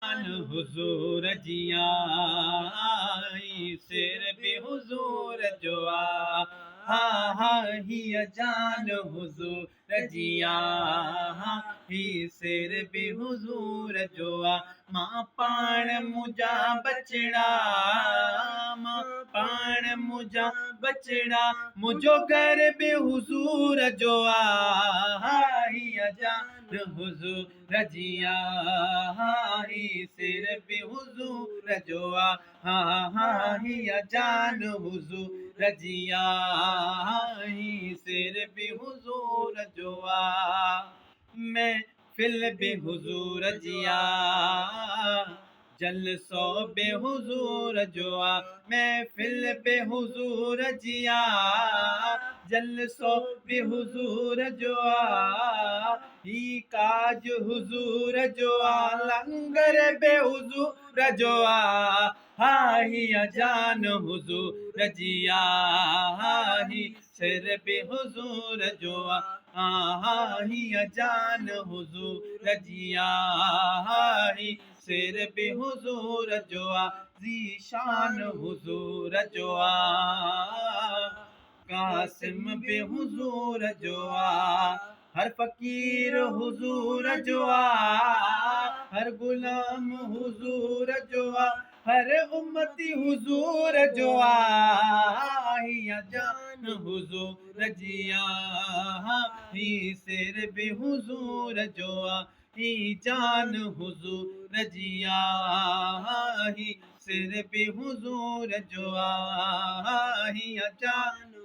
हुजूर जिया सिर बि हुजूर जो हा हा ही जान हुजूर जिया ही सिर बि हुजूर जो मां पाण मुंहिंजा बचड़ा मां पाण मुंहिंजा बचड़ा मुंहिंजो घर बि हुजूर जो ही जान हुजूर जिया ही सिर बि हुजूर जो ही जान हुजूर जिया ही सिर बि हुजूर जो मैं फिल बि हुजूर जिया जलसो बे हुजूर जो मैं फिल बे हुजूर जिया जलसो बे हुजूर जो ही काज हुजूर जो लंगर बे हुजूर जो हा ही जान हुजूर जिया ही सिर बे हुजूर जो ही जान हुजूर जिया ही सिर बि हुजूर जो ज़ीशान हुजूर जो कासिम बि हुजूर जो हर फ़कीर हुजूर जो हर गुलाम हुजूर जो हर उम्मती हुजूर जो ही जान हुजूर जिया ही सिर बि हुजूर जो ही जान हुजूर जिया ही सिर बि हुजूर जो ही जान